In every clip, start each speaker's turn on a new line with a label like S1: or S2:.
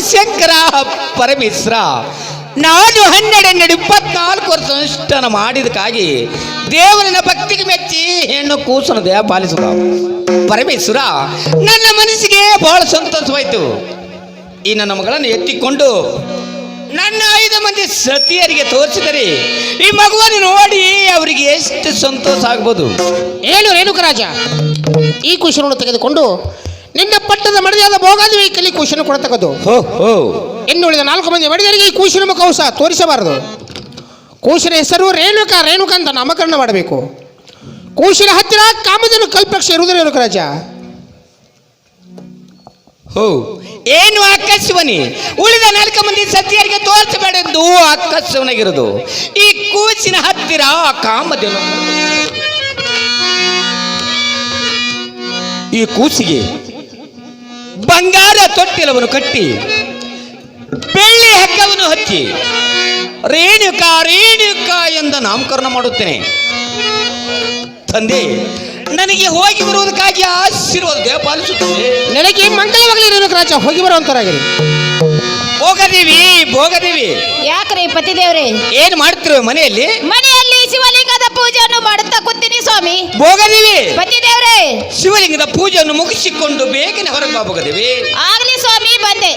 S1: ಶಿವಶಂಕರ ಪರಮೇಶ್ವರ, ನಾನು 12 ವರ್ಷ ಅನುಷ್ಠಾನ ಮಾಡಿದಕ್ಕಾಗಿ ದೇವರನ್ನ ಭಕ್ತಿಗೆ ಮೆಚ್ಚಿ ಹೆಣ್ಣು ಕೂಸನ ದಯ ಪಾಲಿಸಿದ ಪರಮೇಶ್ವರ. ನನ್ನ ಮನಸ್ಸಿಗೆ ಬಹಳ ಸಂತೋಷವಾಯಿತು. ಈ ನನ್ನ ಮಗಳನ್ನು ಎತ್ತಿಕೊಂಡು ನನ್ನ 5 ಮಂದಿ ಸತಿಯರಿಗೆ ತೋರಿಸಿದರೆ ಈ ಮಗುವನ್ನು ನೋಡಿ ಅವರಿಗೆ ಎಷ್ಟು ಸಂತೋಷ ಆಗ್ಬೋದು.
S2: ಏನು ರೇಣುಕರಾಜ, ಈ ಕುಶಲವನ್ನು ತೆಗೆದುಕೊಂಡು ನಿನ್ನ ಪಟ್ಟದ ಮಡದಿಯಾದ ಭೋಗಾದೇವಿ ಕಲಿ ಕುಶನ ಕೊಡತಕ್ಕದ್ದು. ಇನ್ನುಳಿದ 4 ಮಂದಿ ಮಡಿದರಿಗೆ ಈ ಕೂಶಿನ ಮುಖವು ಸಹ ತೋರಿಸಬಾರದು. ಕೂಶಿನ ಹೆಸರು ರೇಣುಕ ಅಂತ ನಾಮಕರಣ ಮಾಡಬೇಕು. ಕೂಶಿನ ಹತ್ತಿರ ಕಾಮಧೇನು ಕಲ್ಪವೃಕ್ಷ ಇರುವುದು ರೇಣುಕರಾಜ.
S1: ಏನು ಆಕಾಶವನಿ, ಉಳಿದ 4 ಮಂದಿ ಸತಿಯರಿಗೆ ತೋರಿಸಬೇಡೆಂದು ಆಕಾಶವನಾಗಿರೋದು. ಈ ಕೂಸಿನ ಹತ್ತಿರ ಕಾಮಧೇನು, ಈ ಕೂಸಿಗೆ ಬಂಗಾರ ತೊಟ್ಟಿಲವನ್ನು ಕಟ್ಟಿ ಬೆಳ್ಳಿ ಹಗ್ಗವನ್ನು ಹಚ್ಚಿ ರೇಣುಕಾ ಎಂದು ನಾಮಕರಣ ಮಾಡುತ್ತೇನೆ. ತಂದೆ, ನನಗೆ ಹೋಗಿ ಬರುವುದಕ್ಕಾಗಿ ಆಶೀರ್ವಾದ ಪಾಲಿಸುತ್ತದೆ.
S2: ನನಗೆ ಮಂಗಲವಾಗಲಿ ರೇಣುಕರಾಜ, ಹೋಗಿ ಬರುವಂತರಾಗಿರಿ.
S1: ಭೋಗದೇವಿ,
S3: ಯಾಕ್ರಿ ಪತಿದೇವ್ರೆ?
S1: ಏನ್ ಮಾಡ್ತಿರೋ ಮನೆಯಲ್ಲಿ?
S3: ಮನೆಯಲ್ಲಿ ಶಿವಲಿಂಗದ ಪೂಜೆಯನ್ನು ಮಾಡುತ್ತಾ ಕೂತೀನಿ ಸ್ವಾಮಿ.
S1: ಭೋಗದೇವಿ,
S3: ಪತಿದೇವ್ರೆ,
S1: ಶಿವಲಿಂಗದ ಪೂಜೆಯನ್ನು ಮುಗಿಸಿಕೊಂಡು ಬೇಗನೆ ಹೊರಗೆ ಬಾ ಭೋಗದೇವಿ.
S3: ಆಗ್ಲಿ ಸ್ವಾಮಿ, ಬಂದೆ.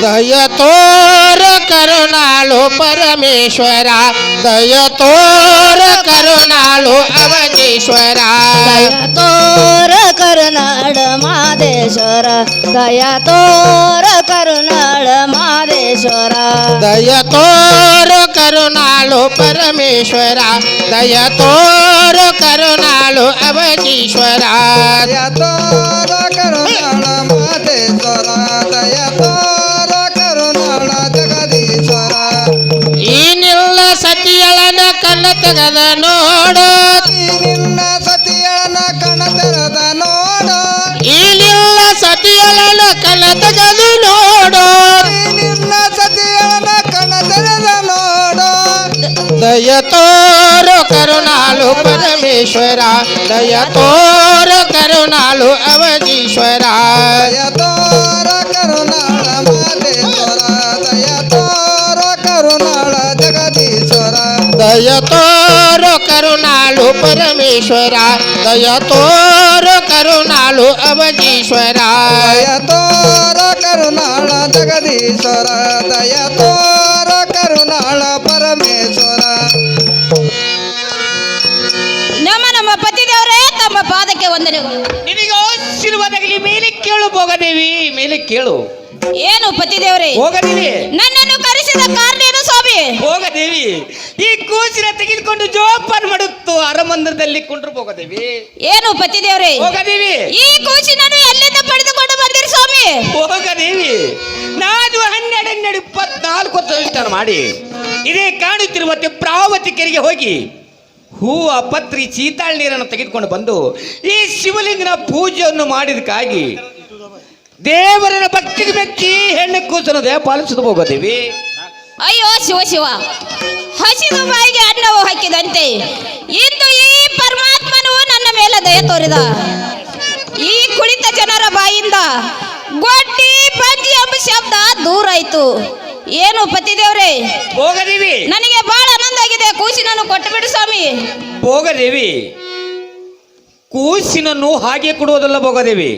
S2: ದಯ ತೋರ ಕರುಣಾಳು ಪರಮೇಶ್ವರ, ದಯ ತೋರ ಕರುಣಾಳು ಅವಧೀಶ್ವರ.
S3: ದಯ ತೋರ ಕರುನಾಡ ಮಾದೇಶ್ವರ, ದಯ ತೋರ ಕರುನಾಡ ಮಾದೇಶ್ವರ.
S2: ದಯ ತೋರ ಕರುಣಾಳು ಪರಮೇಶ್ವರ, ದಯ ತೋರ ಕರುಣಾಳು ಅವಧೀಶ್ವರ.
S4: ದಯ ತೋರ ಕರುಣಾಳ ಮಾದೇಶ್ವರ, ದಯ ತೋರ ಕರುಣಾಳ ಜಗದೀಶ್ವರ.
S2: ಈ ನಿಲ್ಲ ಸತಿಯಳನ ಕಣ್ಣ ತೆಗೆದ ನೋಡು,
S4: ಈ ನಿನ್ನ ಸತಿಯಳನ ಕಣ ತೆರೆದ ನೋಡು,
S2: ಈ ನಿಲ್ಲ ಸತಿಯಳನ ಕಣ್ಣ ತೆಗೆದು ನೋಡು,
S4: ಈ ನಿನ್ನ ಸತಿಯಳನ ಕಣ ತೆರೆದ ನೋಡು.
S2: ದಯ ತೋರ ಕರುಣಾಳು ಪರಮೇಶ್ವರ, ದಯ ತೋರ ಕರುಣಾಳು ಅವಧೀಶ್ವರ.
S4: ದಯ ತೋರ ಕರುಣಾಳ ಮಾದೇಶ್ವರ, ದಯ ತೋರ ಕರುಣಾಳ ಜಗದೀಶ್ವರ.
S2: ದಯ ತೋರ ಕರುಣಾಳು ಪರಮೇಶ್ವರ, ದಯ ತೋರ ಕರುಣಾಳು ಅವಧೀಶ್ವರ.
S4: ದಯ ತೋರ ಕರುಣಾಳ ಜಗದೀಶ್ವರ, ದಯ ತೋರ ಕರುಣಾಳ ಪರಮೇಶ್ವರ.
S3: ನಮ್ಮ ಪತಿದೇವ್ರೆ, ತಮ್ಮ ಪಾದಕ್ಕೆ ವಂದನೆಗಳು.
S1: ನಿನಗೆ ಆಶೀರ್ವಾದಗಲಿ. ಮೇಲೆ ಕೇಳು ಭೋಗದೇವಿ, ಮೇಲೆ ಕೇಳು.
S3: ಏನು ಪತಿದೇವ್ರೆ?
S1: ಭೋಗದೇವಿ,
S3: ನನ್ನನ್ನು ಕರೆಸಿದ ಕಾರಣ ಏನು ಸ್ವಾಮಿ?
S1: ಭೋಗದೇವಿ, ಈ ಕೂಸಿನ ತೆಗೆದುಕೊಂಡು ಜೋಪಾನ ಮಾಡುತ್ತು ಅರಮಂದಿರದಲ್ಲಿ ಕೊಂಡ್ರು ಭೋಗದೇವಿ.
S3: ಏನು ಪತಿದೇವ್ರೆ?
S1: ಭೋಗದೇವಿ,
S3: ಈ ಕೂಸಿನನ್ನು ಎಲ್ಲಿಂದ ಪಡೆದುಕೊಂಡು ಬಂದಿರಿ ಸ್ವಾಮಿ?
S1: ಭೋಗದೇವಿ, ನಾನು 12 ವರ್ಷ ಅನುಷ್ಠಾನ ಮಾಡಿ ಇದೇ ಕಾಣುತ್ತಿರುವ ಪ್ರಾವತಿ ಕೆರೆಗೆ ಹೋಗಿ ಹೂವ ಪತ್ರಿ ಚೀತಾಳ್ ನೀರನ್ನು ತೆಗೆದುಕೊಂಡು ಬಂದು ಈ ಶಿವಲಿಂಗನ ಪೂಜೆಯನ್ನು ಮಾಡಿದಕ್ಕಾಗಿ ದೇವರನ್ನ ಭಕ್ತಿಗೆ ಮೆಚ್ಚಿ ಹೆಣ್ಣು ಕೂಸನ್ನು ದಯ ಪಾಲಿಸಲು ಹೋಗೋದೇವಿ.
S3: ಅಯ್ಯೋ ಶಿವ ಶಿವ, ಹಸಿದು ಬಾಯಿಗೆ ಅನ್ನವು ಹಾಕಿದಂತೆ ಇಂದು ಈ ಪರಮಾತ್ಮನು ನನ್ನ ಮೇಲೆ ದಯ ತೋರಿದ. ಈ ಕುಳಿತ ಜನರ ಬಾಯಿಂದ ಗೊಡ್ಡಿ ಬಂಜಿ ಎಂಬ ಶಬ್ದ ದೂರ ಆಯ್ತು. ಏನು ಪತಿದೇವ್ರೆ?
S1: ಭೋಗದೇವಿ,
S3: ನನಗೆ ಬಹಳ ಆನಂದ ಆಗಿದೆ. ಕೂಸಿನನ್ನು ಕೊಟ್ಟು ಬಿಡು ಸ್ವಾಮಿ.
S1: ಭೋಗದೇವಿ, ಕೂಸಿನನ್ನು ಹಾಗೆ ಕೊಡುವುದಲ್ಲ ಭೋಗದೇವಿ,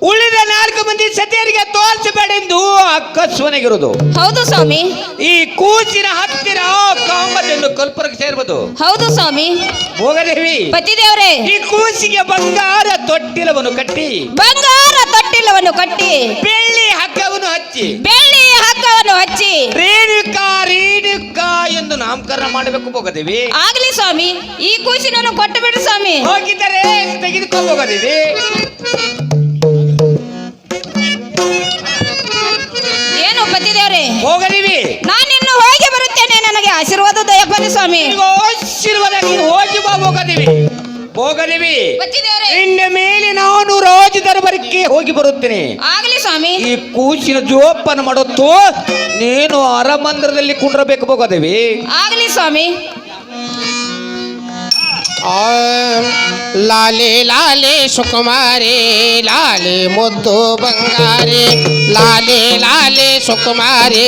S1: ಉಳಿದ 4 ಮಂದಿ ಸತಿಯರಿಗೆ ತೋರಿಸಬೇಡೆಂದು ಅಕಸ್ವನಾಗಿರೋದು.
S3: ಹೌದು ಸ್ವಾಮಿ.
S1: ಈ ಕೂಸಿನ ಹತ್ತಿರ ಕಾಮಧೇನು ಕಲ್ಪವೃಕ್ಷ ಸೇರ್ಬೋದು.
S3: ಹೌದು ಸ್ವಾಮಿ.
S1: ಭೋಗದೇವಿ,
S3: ಪತಿದೇವ್ರೆ,
S1: ಈ ಕೂಸಿಗೆ ಬಂಗಾರ ತೊಟ್ಟಿಲವನ್ನು ಕಟ್ಟಿ
S3: ಬಂಗಾರ ತೊಟ್ಟಿಲವನ್ನು ಕಟ್ಟಿ
S1: ಬೆಳ್ಳಿ ಹಗ್ಗವನ್ನು ಹಚ್ಚಿ
S3: ಬೆಳ್ಳಿ ಹಗ್ಗವನ್ನು ಹಚ್ಚಿ
S1: ರೇಣುಕಾ ಎಂದು ನಾಮಕರಣ ಮಾಡಬೇಕು ಭೋಗದೇವಿ.
S3: ಆಗ್ಲಿ ಸ್ವಾಮಿ. ಈ ಕೂಸಿನನ್ನು ಕೊಟ್ಟು ಬಿಡು ಸ್ವಾಮಿ.
S1: ಹೋಗಿದ್ದರೆ ತೆಗೆದುಕೋ ಭೋಗದೇವಿ.
S3: ಏನು ಪತಿದೇವ್ರೆ?
S1: ಭೋಗದೇವಿ,
S3: ನಾನಿನ್ನು ಹೋಗಿ ಬರುತ್ತೇನೆ. ನನಗೆ ಆಶೀರ್ವಾದ ದಯಪಾಲಿ ಸ್ವಾಮಿ.
S1: ಆಶೀರ್ವಾದ ಹೋಗಿ ಬಾ ಭೋಗದೇವಿ. ಭೋಗದೇವಿ,
S3: ಪತಿದೇವ್ರೆ,
S1: ಇನ್ನ ಮೇಲೆ ನಾನು ರಾಜ ದರ್ಬಾರಕ್ಕೆ ಹೋಗಿ ಬರುತ್ತೇನೆ.
S3: ಆಗ್ಲಿ ಸ್ವಾಮಿ.
S1: ಈ ಕೂಸಿನ ಜೋಪಾನ ಮಾಡುತ್ತೋ ನೀನು ಅರಮಂದಿರದಲ್ಲಿ ಕುಂಡ್ರಬೇಕು ಭೋಗದೇವಿ.
S3: ಆಗ್ಲಿ ಸ್ವಾಮಿ.
S2: ಲಾಲೆ ಲಾಲೆ ಸುಕುಮಾರಿ ಲಾಲೆ ಮುದ್ದು ಬಂಗಾರಿ ಲಾಲೆ ಲಾಲೆ ಸುಕುಮಾರಿ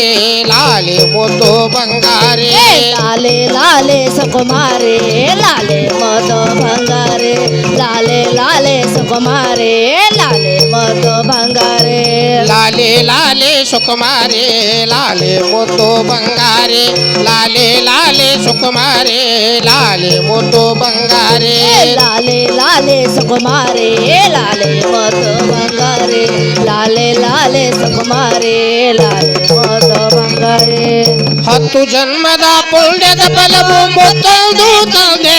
S2: ಲಾಲೆ ಮುದ್ದು ಬಂಗಾರಿ
S3: ಲಾಲೆ ಲಾಲೆ ಸುಕುಮಾರಿ ಲಾಲೆ ಮಧು ಬಂಗಾರಿ ಲಾಲೆ ಲಾಲೆ ಸುಕುಮಾರಿ ಲಾಲೆ ಮಧು ಬಂಗಾರಿ
S2: ಲಾಲೆ ಲಾಲೆ ಸುಕುಮಾರಿ ಲಾಲೆ ಮುದ್ದು ಬಂಗಾರಿ ಲಾಲೆ ಲಾಲೆ ಸುಕುಮಾರಿ ಲಾಲೆ ಮುದ್ದು ಬಂಗಾರಿ
S3: ಲಾಲೆ ಲಾಲೆ ಸುಕುಮಾರಿ ಲಾಲೆ ಮಧು ಬಂಗಾರಿ ಲಾಲೆ ಲಾಲೆ ಸುಕುಮಾರಿ ಲಾಲೆ ಮಧು ಬಂಗಾರಿ
S2: 10 ಜನ್ಮದ ಪುಣ್ಯದ ಫಲವು ಮುತ್ತೈದು ತಂದೆ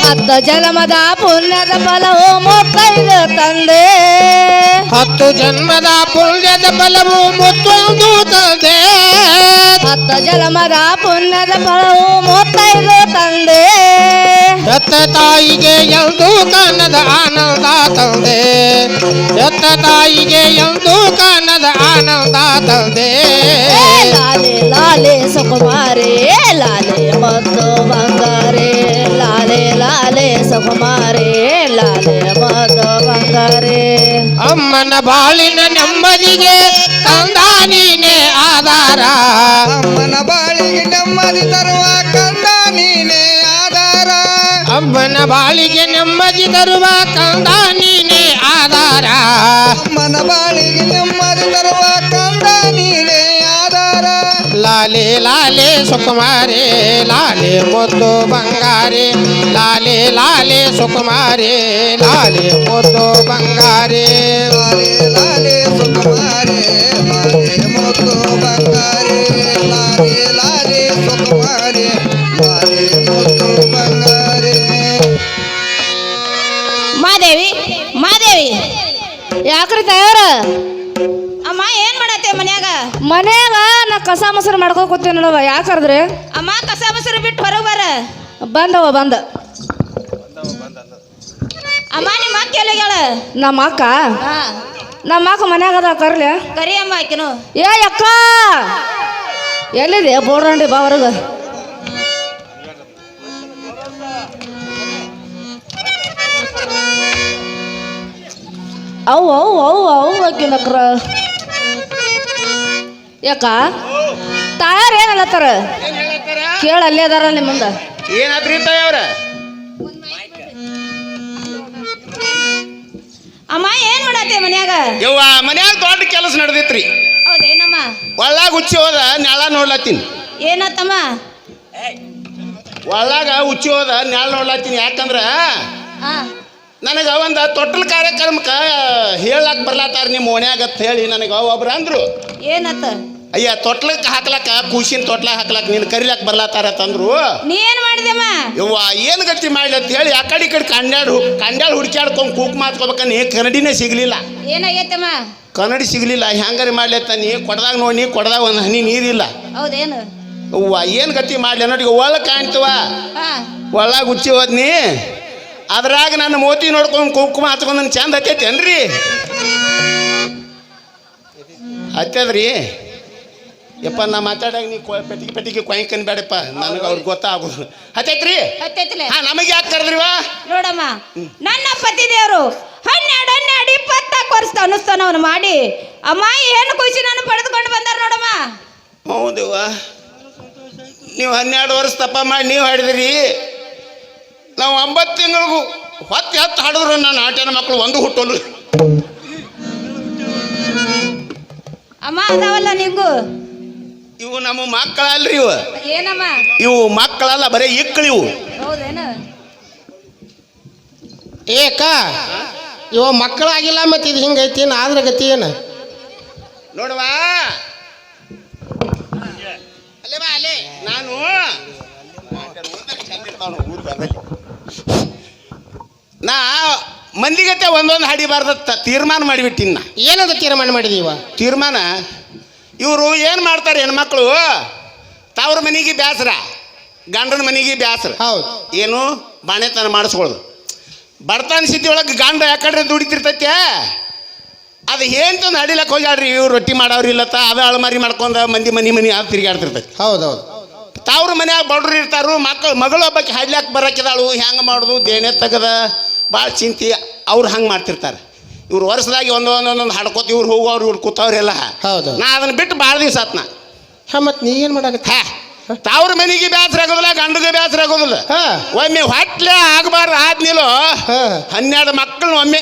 S3: 10 ಜನ್ಮದ ಪುಣ್ಯದ ಫಲವು ಮುತ್ತೈದು ತಂದೆ
S2: 10 ಜನ್ಮದ ಪುಣ್ಯದ ಫಲವು ಮುತ್ತೈದು ತಂದೆ
S3: 10 ಜನ್ಮದ ಪುಣ್ಯದ ಫಲವು ಮುತ್ತೈದು ತಂದೆ
S2: ಹೆತ್ತ ತಾಯಿಗೆ ಎಂದು ಕಾಣದ ಆನಂದ ತಂದೆ ಹೆತ್ತ ತಾಯಿಗೆ ಎಂದು ಕಾಣದ ಆನಂದ ತಂದೆ
S3: ಲಾಲೆ ಲಾಲೆ ಸುಕುಮಾರಿ ಲಾಲೆ ಮಧು ಬಂಗಾರಿ ಲಾಲೆ ಲಾಲೆ ಸುಕುಮಾರಿ ಲಾಲೆ ಮಧು ಬಂಗಾರಿ
S2: ಅಮ್ಮನ ಬಾಳಿನ ನೆಮ್ಮದಿಗೆ ತಂದ ನೀನೆ ಆಧಾರ
S4: ಅಮ್ಮನ ಬಾಳಿಗೆ ನೆಮ್ಮದಿ ತರುವ ಕಂದ ನೀನೇ ಆಧಾರ
S2: ಅಮ್ಮನ ಬಾಳಿಗೆ ನೆಮ್ಮದಿ ತರುವ ಕಂದ ನೀನೆ ಆಧಾರ
S4: ಅಮ್ಮನ ಬಾಳಿಗೆ ನೆಮ್ಮದಿ ತರುವ ಕಂದ ನೀನೇ ಆಧಾರ
S2: ಲಾಲೆ ಲಾಲೆ ಸುಕುಮಾರಿ ಲಾಲೆ ಮುದ್ದು ಬಂಗಾರಿ ಲಾಲೆ ಲಾಲೆ ಸುಕುಮಾರಿ ಲಾಲೆ ಮುದ್ದು ಬಂಗಾರಿ
S4: ಲಾಲೆ ಲಾಲೆ ಸುಕುಮಾರಿ ಲಾಲೆ ಮುದ್ದು ಬಂಗಾರಿ ಲಾಲೆ ಲಾಲೆ ಸುಕುಮಾರಿ ಲಾಲೆ ಮುದ್ದು ಬಂಗಾರಿ
S3: ಮಾದೇವಿ ಮಾದೇವಿ ಯಾಕ್ರಿ ತಯಾರ ಅಮ್ಮ ಏನ್ ಮಾಡತ್ತೆ ಮನ್ಯಾಗ ನಾ ಕಸ ಮೊಸರು ಮಾಡ್ಕೊ ಕೂತೀನಿ ನೋಡವ ಯಾಕಂದ್ರೆ ಅಮ್ಮ ಕಸ ಮೊಸರು ಬಿಟ್ಟು ಹೊರಗೆ ಬರ ಬಂದವ ಬಂದ ಅಮ್ಮ ನಿಮ್ಮ ಅಕ್ಕ ಎಲ್ಲಿಗ್ಯಾಳ ನಮ್ಮ ಅಕ್ಕ ಮನ್ಯಾಗ ಅದ ಕರ್ಲಿ ಕರಿ ಅಮ್ಮ ಆಕಿನು ಏ ಅಕ್ಕ ಎಲ್ಲಿದೆ ಬೋರ್ಡಂಡಿ ಬಾ ಹೊರಗ ಅವು ಅವು ಅವು ಅವು ಆಕಿನಕ್ರ ಯಾಕ ತಾಯಾರ ಏನ್ ಹೇಳತ್ತಾರ ಕೇಳ ಅಲ್ಲೇ ಅದಾರ ನಿಮ್ಮ ಮುಂದ
S1: ಏನಾದ್ರಿ ಅವ್ರ
S3: ಅಮ್ಮ ಏನ್ ಮಾಡತ್ತೆ ಮನ್ಯಾಗ
S1: ಯವ್ವ ಮನ್ಯಾಗ ದೊಡ್ಡ ಕೆಲಸ ನಡೆದಿತ್ರಿ
S3: ಹೌದೇನಮ್ಮ
S1: ಒಳ್ಳಾಗ ಉಚ್ಚಿ ಹೋದ ನೆಳ ನೋಡ್ಲತ್ತೀನಿ
S3: ಏನತ್ತಮ್ಮ
S1: ಒಳ್ಳಾಗ ಉಚ್ಚಿ ಹೋದ ನೆಳ ನೋಡ್ಲತ್ತೀನಿ ಯಾಕಂದ್ರ
S3: ಆ
S1: ನನಗೆ ಒಂದು ತೊಟ್ಟಲ್ ಕಾರ್ಯಕ್ರಮಕ್ಕೆ ಹೇಳಕ್ ಬರ್ಲಾತಾರ ನಿಮ್ಮ ಓಣ್ಯಾಗತ್ ಹೇಳಿ ನನಗೆ ಒಬ್ರು ಅಂದ್ರು
S3: ಏನತ್ತ
S1: ಅಯ್ಯ ತೊಟ್ಲಕ್ಕೆ ಹಾಕ್ಲಕ್ಕ ಕೂಸಿನ ತೊಟ್ಲಾಗ ಹಾಕ್ಲಕ್ಕ ನೀನು ಕರಿಲಕ್ ಬರ್ಲಾತಾರ ತಂದ್ರು
S3: ನೀ ಏನ್ ಮಾಡಿದೆಮ್ಮ
S1: ಯವ್ವ ಏನು ಗತಿ ಮಾಡ್ಲಿ ಅಂತ ಹೇಳಿ ಆ ಕಡೆ ಈ ಕಡೆ ಕಂಡ್ಯಾಳು ಹುಡುಕ್ಯಾಡ್ಕೊಂಡು ಕೂಕ್ ಮಾತ್ಕೋಬೇಕನ್ನಿ ಕನ್ನಡಿನೇ ಸಿಗ್ಲಿಲ್ಲ
S3: ಏನಾಗೈತಮ್ಮ
S1: ಕನ್ನಡಿ ಸಿಗ್ಲಿಲ್ಲ ಹೆಂಗಾರಿ ಮಾಡ್ಲಿ ಅಂತ ನೀ ಕೊಡ್ದಾಗ ನೋಡಿ ಕೊಡ್ದಾಗ ಒಂದು ಹನಿ ನೀರಿಲ್ಲ
S3: ಹೌದೇನು
S1: ಅವ್ವ ಏನು ಗತಿ ಮಾಡ್ಲಿ ನೋಡಿ ಒಳಗೆ ಕಾಣ್ತವ
S3: ಹಾ
S1: ಒಳಗೆ ಉಚ್ಚಿ ಹೋದ್ನಿ ಅದ್ರಾಗ ನನ್ನ ಮೋತಿ ನೋಡ್ಕೊಂಡು ಕುಂಕುಮ ಹಚ್ಕೊಂಡು ನನ್ನ ಚಂದ ಹತ್ತೈತೇನ್ರಿ ಹತ್ತದ್ರಿ ಯಪ್ಪ ನಾ ಮಾತಾಡಾಗ ನೀ ಪೆಟ್ಟಿಗೆ ಕೊಯ್ಕನ್ ಬೇಡಪ್ಪ ನನಗೆ ಅವ್ರಿಗೆ ಗೊತ್ತಾಗೋದು ಹತ್ತೈತ್ರಿ
S3: ಹತ್ತೈತಿಲೆ
S1: ಹಾ ನಮಗೆ ಯಾಕೆ ಕರೆದ್ರಿವಾ
S3: ನೋಡಮ್ಮ ನನ್ನ ಪತಿ ದೇವರು 12 24 ವರ್ಷದ ಅನುಷ್ಠಾನವನ್ನು ಮಾಡಿ ಅಮ್ಮ ಏನು ಖುಷಿ ನಾನು ಪಡೆದುಕೊಂಡು ಬಂದಾರ ನೋಡಮ್ಮ
S1: ಹೌದವ್ವ ನೀವು 12 ವರ್ಷ ತಪ್ಪ ಮಾಡಿ ನೀವು ಹಾಡಿದ್ರಿ ನಾವು 9 ತಿಂಗಳಿಗೂ ಹೊತ್ತು ಹಾಡಿದ್ರು ನನ್ನ ಆಟನ ಮಕ್ಕಳು ಒಂದು ಹುಟ್ಟೋಲು
S3: ಅಮ್ಮ ಅದಾವಲ್ಲ ನಿಂಗು
S1: ಇವು ನಮ್ಮ ಮಕ್ಕಳಲ್ರಿ ಇವು
S3: ಏನಮ್ಮ
S1: ಇವು ಮಕ್ಕಳಲ್ಲ ಬರೀ ಇಕ್ಕಳು ಇವು
S3: ಹೌದೇನು
S2: ಏಕ ಇವ ಮಕ್ಕಳಾಗಿಲ್ಲ ಮತ್ತೆ ಇದು ಹಿಂಗೈತಿ ಆದ್ರ ಗತಿ ಏನು
S1: ನೋಡುವ ಅಲ್ಲೇ ಬಾ ಅಲ್ಲೇ ನಾನು ನಾ ಮಂದಿಗತ್ತೆ ಒಂದೊಂದು ಹಾಡಿಬಾರ್ದತ್ತ ತೀರ್ಮಾನ ಮಾಡಿಬಿಟ್ಟಿನ ನಾ
S2: ಏನಂತ ತೀರ್ಮಾನ ಮಾಡಿದೀವ
S1: ತೀರ್ಮಾನ ಇವರು ಏನು ಮಾಡ್ತಾರೆ ಹೆಣ್ಮಕ್ಳು ತವ್ರ ಮನೆಗೆ ಬ್ಯಾಸರ ಗಂಡನ ಮನೆಗೆ ಬ್ಯಾಸರ
S2: ಹೌದು
S1: ಏನು ಬಾಣೆತನ ಮಾಡಿಸ್ಕೊಳ್ಳೋದು ಬಡತನ ಸ್ಥಿತಿ ಒಳಗೆ ಗಂಡ ಯಾಕಡ್ರೆ ದುಡಿತಿರ್ತೈತೆ ಅದು ಏನ್ತಂದು ಹಡಿಲಕ್ಕೆ ಹೋಗ್ಯಾಡ್ರಿ ಇವ್ರು ರೊಟ್ಟಿ ಮಾಡೋರು ಇಲ್ಲತ್ತ ಅದು ಅಳಮಾರಿ ಮಾಡ್ಕೊಂಡು ಮಂದಿ ಮನೆ ಅದು ತಿರುಗಾಡ್ತಿರ್ತೈತಿ
S2: ಹೌದೌದು
S5: ತಾವ್ರ ಮನ್ಯಾಗ ಬಡ್ರು ಇರ್ತಾರು ಮಗಳು ಒಬ್ಬಕ್ಕೆ ಹಾಡ್ಲಾಕ್ ಬರಕಿದಾಳು ಹೆಂಗೆ ಮಾಡೋದು ದೇಣೆ ತೆಗದ ಭಾಳ ಚಿಂತೆ ಅವ್ರು ಹಂಗೆ ಮಾಡ್ತಿರ್ತಾರೆ. ಇವ್ರು ವರ್ಷದಾಗಿ ಒಂದೊಂದು ಹಾಡ್ಕೋತ ಇವ್ರು ಹೋಗೋರು ಇವ್ರು ಕೂತವ್ರೆಲ್ಲ.
S2: ಹೌದು.
S5: ನಾ ಅದನ್ನ ಬಿಟ್ಟು ಭಾಳ ದಿವಸ ಆತ್ನ.
S2: ಮತ್ತು ನೀ ಏನು ಮಾಡಾಕತ್ತ?
S5: ತಾವ್ರ ಮನೆಗೆ ಬೇಸರ ಆಗೋದಿಲ್ಲ, ಗಂಡಗೆ ಬೇಸರ ಆಗೋದಿಲ್ಲ. ಒಮ್ಮೆ ಹೊಟ್ಲೆ ಆಗಬಾರ್ದು ಆದ್ನಿಲ್ಲೋ 12 ಮಕ್ಕಳು ಒಮ್ಮೆ.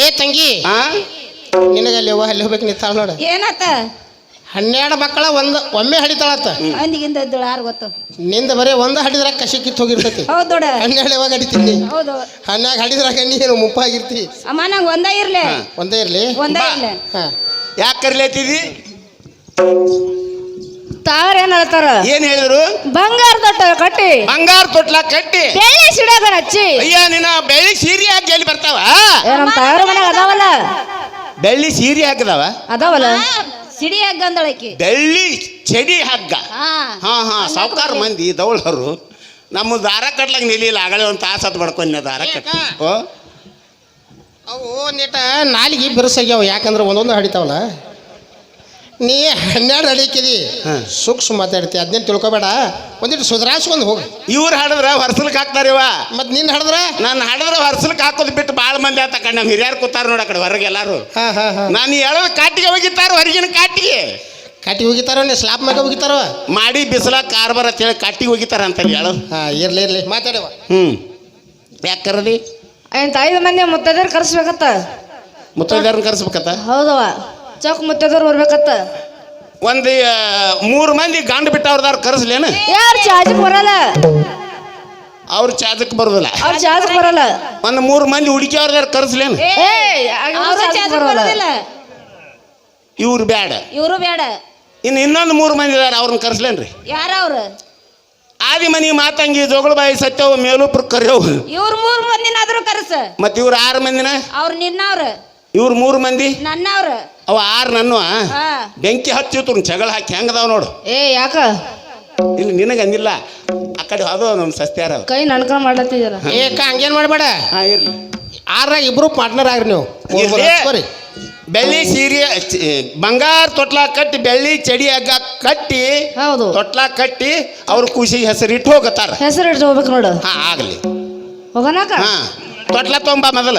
S2: ಏ ತಂಗಿ, ನಿನಗೆ ಅಲ್ಲಿ ಅಲ್ಲಿ ಹೋಗ್ಬೇಕು ನಿಂತಾಳ ನೋಡ.
S3: ಏನತ್ತ
S2: 12 ಮಕ್ಕಳ ಒಮ್ಮೆ ಹಡಿತಾಳತ್ತ.
S3: ಅಂದಿಗಿಂದ ಇದ್ದಳು ಯಾರು ಗೊತ್ತು.
S2: ನಿಂದ ಬರೀ ಒಂದು ಹಡಿದ್ರಾಗ ಕಸಿ ಕಿತ್ತು ಹೋಗಿರ್ತೈತಿ.
S3: ಹೌದು ನೋಡ.
S2: 12 ಯಾವಾಗ ಹಡಿತೀನಿ?
S3: ಹೌದು.
S2: 12 ಹಡಿದ್ರಾಗ ನೀನು ಮುಪ್ಪಾಗಿರ್ತಿ.
S3: ಅಮ್ಮ ನಂಗೆ ಒಂದೇ ಇರ್ಲಿ.
S2: ಒಂದೇ ಇರ್ಲಿ.
S3: ಒಂದೇ ಇರ್ಲಿ.
S5: ಯಾಕೆ ಕರಿಲೇತಿದಿ?
S3: ತಾವ್ರ ಏನ್ ಹೇಳ್ತಾರ?
S5: ಏನ್ ಹೇಳಿದ್ರು?
S3: ಬಂಗಾರ ತೊಟ್ಟ ಕಟ್ಟಿ,
S5: ಬಂಗಾರ ತೊಟ್ಲ ಕಟ್ಟಿ,
S3: ಬೆಳ್ಳಿ ಸಿಡಾಗ ಹಚ್ಚಿ.
S5: ಅಯ್ಯ ನಿನ್ನ ಬೆಳ್ಳಿ ಸೀರೆ ಹಾಕಿ ಎಲ್ಲಿ ಬರ್ತಾವ?
S3: ನಮ್ಮ ತಾವ್ರ ಮನ್ಯಾಗ ಅದಾವಲ್ಲ,
S5: ಬೆಳ್ಳಿ ಸೀರೆ ಹಾಕದವ
S3: ಅದಾವಲ್ಲ. ಸಿಡಿ ಹಗ್ಗ ಅಂದಳಕಿ.
S5: ಬೆಳ್ಳಿ ಚಡಿ ಹಗ್ಗ.
S3: ಹಾ
S5: ಸಾವುಕಾರ ಮಂದಿ ದೌಳರು. ನಮ್ಮ ದಾರ ಕಟ್ಲಾಗ ನಿಲ್ಲಿಲ್ಲ, ಆಗಲೇ ಒಂದು ತಾಸು ಬಡ್ಕೊಂಡ ದಾರ ಕಟ್ಟ.
S2: ಅವು ನೀಟ ನಾಲಿಗೆ ಬಿರುಸಾಗ್ಯಾವ, ಯಾಕಂದ್ರೆ ಒಂದೊಂದು ಹಡಿತಾವಲ್ಲ. ನೀ 12 ಹಡಿಕಿದಿ, ಸೂಕ್ಷ್ಮ ಮಾತಾಡ್ತಿ, ಅದನ್ನೇನು ತಿಳ್ಕೊಬೇಡ. ಒಂದಿಟ್ಟು ಸುಧಾರಿಸ್ಕೊಂಡು ಹೋಗಿ.
S5: ಇವ್ರು ಹಾಡಿದ್ರ ಹೊರ್ಸಲ್ಕ್ ಹಾಕ್ತಾರಿವ.
S2: ಮತ್ತು ನಿನ್ನ ಹಾಡಿದ್ರ?
S5: ನಾನು ಹಾಡಿದ್ರೆ ಹೊರ್ಸಲ್ಕ್ ಹಾಕೋದು ಬಿಟ್ಟು ಭಾಳ ಮಂದಿ ಆತ ಕಡೆ ನಮ್ಮ ಹಿರಿಯರು ಕೂತಾರ ನೋಡಿ ಆ ಕಡೆ ಹೊರಗೆ ಎಲ್ಲಾರು. ನಾನು ಹೇಳೋದು ಕಾಟಿಗೆ ಹೋಗಿತ್ತಾರ, ಹೊರಗಿನ ಕಾಟಿಗೆ
S2: ಹೋಗಿತಾರ. ನೀ ಸ್ಲಾಪ್ ಮ್ಯಾಗ ಹೋಗಿತಾರ.
S5: ಮಾಡಿ ಬಿಸಿಲ ಕಾರ್ಬಾರ ಅಂತೇಳಿ ಕಾಟಿಗೆ ಹೋಗಿತಾರ ಅಂತ ಹೇಳೋದು.
S2: ಇರ್ಲಿ ಮಾತಾಡವ.
S5: ಯಾಕರದಿ?
S3: ಏನ್ 5 ಮಂದಿ ಮುತ್ತೈದರ್ ಕರ್ಸ್ಬೇಕತ್ತ.
S5: ಮುತ್ತೈದೆಯರ್ನ ಕರ್ಸ್ಬೇಕತ್ತ?
S3: ಹೌದವ, ಚೌಕ್ ಮುತ್ತೈದರ್ ಬರ್ಬೇಕತ್ತ.
S5: ಒಂದು 3 ಮಂದಿ ಗಂಡು ಬಿಟ್ಟವ್ರದಾರ ಕರ್ಸ್ಲೇನು?
S3: ಯಾರು ಚಾಜಕ್ ಬರಲ್ಲ,
S5: ಅವ್ರು ಚಾಜಕ್ ಬರೋದಿಲ್ಲ.
S3: ಅವ್ರು ಚಾಜಕ್ ಬರಲ್ಲ.
S5: ಒಂದು 3 ಮಂದಿ ಹುಡುಕಿಯವ್ರದಾರ ಕರ್ಸ್ಲೇನು? ಇವ್ರು ಬ್ಯಾಡ,
S3: ಇವರು ಬೇಡ.
S5: ಇನ್ನೊಂದು 3 ಮಂದಿ ಇದಾರ, ಅವ್ರನ್ನ ಕರ್ಸ್ಲೇನ್ರಿ?
S3: ಯಾರವ್ರು?
S5: ಆದಿ ಮನಿ ಮಾತಂಗಿ ಜೋಗಳಬಾಯಿ ಸತ್ಯವ ಮೇಲೂಪ್ರ ಕರೆಯವು.
S3: ಇವ್ರು 3 ಮಂದಿನಾದ್ರೂ ಕರ್ಸ.
S5: ಮತ್ತೆ ಇವ್ರು 6 ಮಂದಿನ?
S3: ಅವ್ರು ನಿನ್ನವ್ರ.
S5: ಇವ್ರು 3 ಮಂದಿ
S3: ನನ್ನವ್ರ.
S5: ಅವ 6 ನನ್ನ ಬೆಂಕಿ ಹಚ್ಚಿತ್ತು ಜಗಳ ಹಾಕಿ ಹೆಂಗದಾವ ನೋಡು.
S3: ಯಾಕ
S5: ಇಲ್ಲಿ ನಿನಗೆ ಅಂದಿಲ್ಲ, ಆ ಕಡೆ ಅದು ನಮ್ಮ ಸಸ್ತ್ಯಾರ
S3: ಕೈ ನನ್ಕೊಂಡ್ ಮಾಡ್ಲತ್ತಿದ್ದೀರ.
S2: ಹಂಗೇನು ಮಾಡಬೇಡ.
S5: ಇರ್ಲಿ.
S2: 6 ಇಬ್ರು ಪಾರ್ಟ್ನರ್ ಆಗ್ರಿ ನೀವು.
S5: ಬೆಳ್ಳಿ ಸೀರೆ ಬಂಗಾರ ತೊಟ್ಲ ಕಟ್ಟಿ, ಬೆಳ್ಳಿ ಚಡಿ ಹಗ್ಗ ಕಟ್ಟಿ,
S3: ಹೌದು,
S5: ತೊಟ್ಲ ಕಟ್ಟಿ ಅವ್ರ ಖುಷಿಗೆ ಹೆಸರಿಟ್ಟು ಹೋಗತ್ತಾರ.
S3: ಹೆಸರಿಟ್ಟು ಹೋಗ್ಬೇಕು ನೋಡು.
S5: ಆಗ್ಲಿ
S3: ಹೋಗೋಣಕ.
S5: ತೊಟ್ಲ ತೊಂಬ ಮೊದಲ.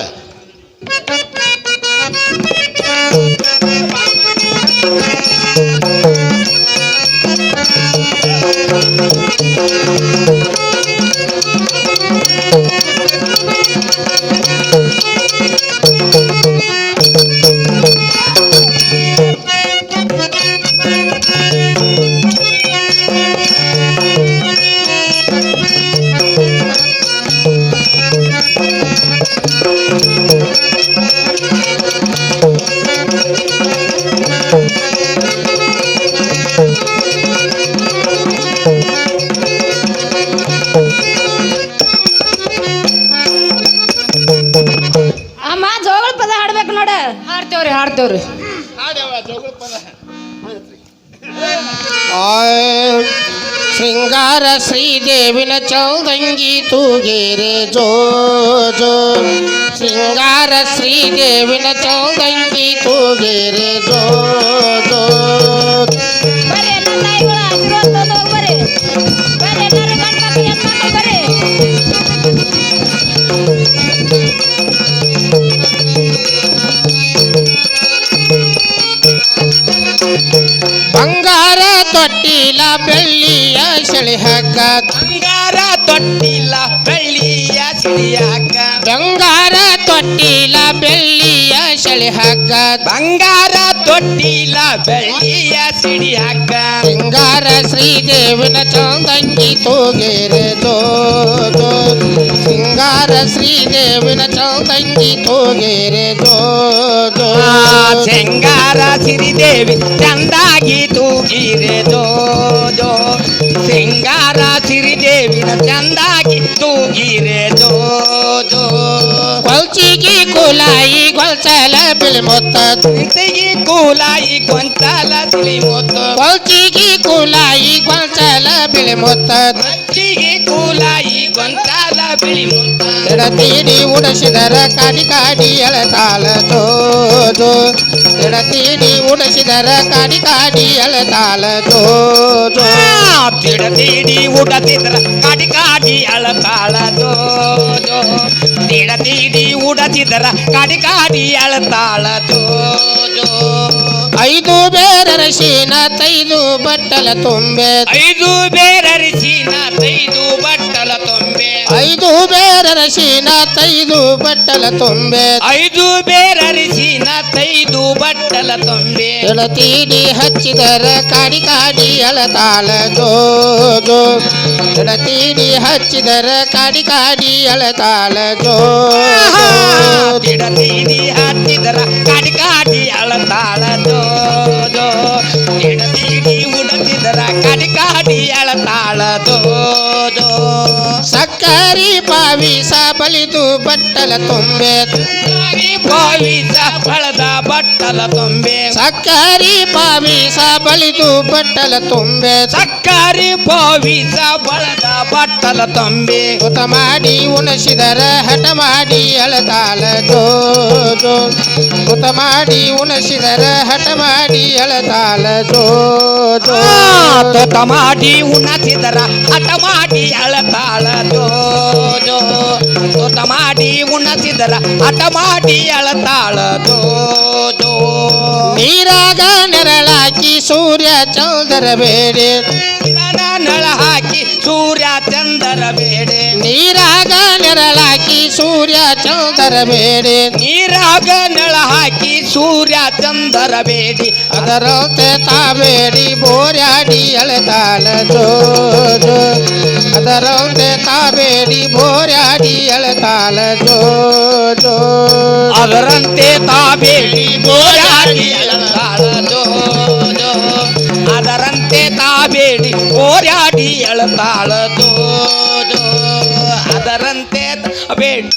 S3: ಅಮ್ಮ ಜೋಗಳ ಪದ ಹಾಡ್ಬೇಕು ನೋಡ. ಹಾಡ್ತೇವ್ರಿ.
S2: ಶೃಂಗಾರ ಶ್ರೀದೇವಿನ ಚೌದಂಗಿ ತೂಗೇರೆ ಜೋ ಜೋ. ಶೃಂಗಾರ ಶ್ರೀದೇವಿನ ಚೌದಂಗಿ ತೂಗೇರೆ ಜೋ ಜೋ.
S3: ಬರ್ರಿ ಎಲ್ಲ ತಾಯಿಗಳ ಆಶೀರ್ವಾದ ತಗೊಂಡು ಹೋಗ್ಬರ್ರಿ. ಬರ್ರಿ ಎಲ್ಲರೂ ಗಂಡ್ ಮಕ್ಳು ಹೆಣ್ಮಕ್ಳು ಬರ್ರಿ.
S2: ಬಂಗಾರ ತೊಟ್ಟಿಲ ಬೆಳ್ಳಿಯ ಸೆಳೆ ಹಗ್ಗ.
S1: ಬಂಗಾರ ತೊಟ್ಟಿಲ್ಲ ಬೆಳ್ಳಿಯ ಸಿಡಿಯಾಕ.
S2: ಬಂಗಾರ ತೊಟ್ಟಿಲ ಬೆಳ್ಳಿಯ ಸೆಳೆ ಹಗ್ಗ.
S1: ಬಂಗಾರ ತೊಟ್ಟಿಲ್ಲ ಬೆಳ್ಳಿಯ ಸಿಡಿಯಾಕ.
S2: ಶೃಂಗಾರ ಶ್ರೀದೇವಿನ ಚೌದಂಗಿ ತೂಗೇರೆ ಜೋ ಜೋ. ಶೃಂಗಾರ ಶ್ರೀದೇವಿನ ಚೌದಂಗಿ ತೂಗೇರೆ ಜೋ ಜೋ.
S1: ಶೃಂಗಾರ ಸಿರಿದೇವಿ ಚಂದಾಗಿ ತೂಗಿರೆ ಜೋ ಜೋ. ಶೃಂಗಾರ ಸಿರಿದೇವಿನ ಚಂದಾಗಿ ತೂಗಿರೆ ಜೋ ಜೋ.
S2: ಕೊಲ್ಚಿಗಿ ಕುಲಾಯಿ ಗೊಂಚಲ ಬಿಳಿಮೊತ್ತ.
S1: ಸಿಗಿ ಕೂಲಾಯಿ ಗೊಂಚಲ ತಿಳಿಮೊತ್ತ.
S2: ಕೊಲ್ಚಿಗಿ ಕುಲಾಯಿ ಗೊಂಚಲ ಬಿಳಿಮೊತ್ತ.
S1: ಸಿಗಿ ಕೂಲಾಯಿ ಗೊಂಚಲ ಬಿಳಿಮೊತ್ತ.
S2: ಎಡತೀಡಿ ಉಡಸಿದರ ಕಾಡಿ ಕಾಡಿ ಎಳತಾಳ ಜೋ ಜೋ. ತಿಡತೀಡಿ ಉಡಸಿದರ ಕಾಡಿ ಕಾಡಿ ಅಳತಾಳ ಜೋ ಜೋ
S1: ತಿಡತೀಡಿ ಉಡತಿದ್ರ ಕಾಡಿ ಕಾಡಿ ಅಳತಾಳ ಜೋ ಜೋ ತಿಡತೀಡಿ ಉಡತಿದ್ರ ಕಾಡಿ ಕಾಡಿ ಅಳತಾಳ ಜೋ ಜೋ
S2: 5 ಬೇರರಶಿನ ತೈದು ಬಟ್ಟಲ ತುಂಬೆ
S1: 5 ಬೇರರಿಸಿನ 5 ಬಟ್ಟಲ ತುಂಬೆ
S2: 5 ಬೇರರಶಿನ ತೈದು ಬಟ್ಟಲ ತುಂಬೆ
S1: 5 ಬೇರರಿಸಿನ 5 ಬಟ್ಟಲ ತುಂಬೆ
S2: ತಿಡತೀಡಿ ಹಚ್ಚಿದರ ಕಾಡಿ ಕಾಡಿ ಅಳತಾಳ ಜೋ ಜೋ ತಿಡತೀಡಿ ಹಚ್ಚಿದರ ಕಾಡಿ ಕಾಡಿ ಅಳತಾಳ ಜೋ
S1: ತಿಡತೀಡಿ ಹಚ್ಚಿದರ ಕಾಡಿ ಕಾಡಿ ಅಳತಾಳ ಜೋ ಜೋ ತಿಡತೀಡಿ ಉಡತಿದರ ಕಾಡಿ ಕಾಡಿ ಅಳತಾಳ ಜೋ ಜೋ
S2: ಸಕ್ಕರಿ ಪಾವಿಸ ಬಲಿದು ಬಟ್ಟಲ ತುಂಬೆ
S1: ಪಾವಿಸ ಬಳದ ಬಟ್ಟಲ ತುಂಬೆ
S2: ಸಕ್ಕರಿ ಪಾವಿಸ ಬಲಿದು ಬಟ್ಟಲ ತುಂಬೆ
S1: ಸಕ್ಕರಿ ಪಾವಿಸ ಬಳದ ಬಟ್ಟಲ ತುಂಬೆ
S2: ಊಟ ಮಾಡಿ ಉಣಸಿದರ ಹಠ ಮಾಡಿ ಅಳತಾಳ ಜೋ ಜೋ ಊಟ ಮಾಡಿ ಉಣಸಿದರ ಹಠ ಮಾಡಿ ಅಳತಾಳ ಜೋ ಜೋ
S1: ತೋಟ ಮಾಡಿ ಉಣಸಿದರ ಹಠ ಮಾಡಿ ಅಳತಾಳ ಜೋ ಜೋ ತೋಟ ಮಾಡಿ ಉಣಸಿದರ ಹಠ ಮಾಡಿ ಅಳತಾಳ ಜೋ ಜೋ
S2: ನೀರಾಗ ನೆರಳಾಕಿ ಸೂರ್ಯ ಚಂದರ ಬೇಡೆ
S1: ನಳ ಹಾಕಿ ಸೂರ್ಯ ಚಂದರ ಬೇಡೆ
S2: ನೀರಾಗ ನೆರಳಾಕಿ ಸೂರ್ಯ ಚಂದರ ಬೇಡೆ
S1: ನೀರಾಗ ನಳ ಹಾಕಿ ಸೂರ್ಯ ಚಂದರ ಬೇಡಿ
S2: ಅದರಂತೆ ತಾಬೇಡಿ ಬೋರ್ಯಾಡಿ ಅಳತಾಳ ಜೋ ಜೋ ಅದರಂತೆ ತಾಬೇಡಿ ಬೋರ್ಯಾಡಿ ಅಳತಾಳ ಜೋ ಜೋ
S1: ಅದರಂತೆ ತಾಬೇಡಿ ಬೋರ್ಯಾಡಿ ಅಳತಾಳ ಜೋ ಜೋ ಅದರಂತೆ ತಾಬೇಡಿ ಬೋರ್ಯಾಡಿ ಅಳತಾಳ ಜೋ ಜೋ ಅದರಂತೆ ತಾಬೇಡಿ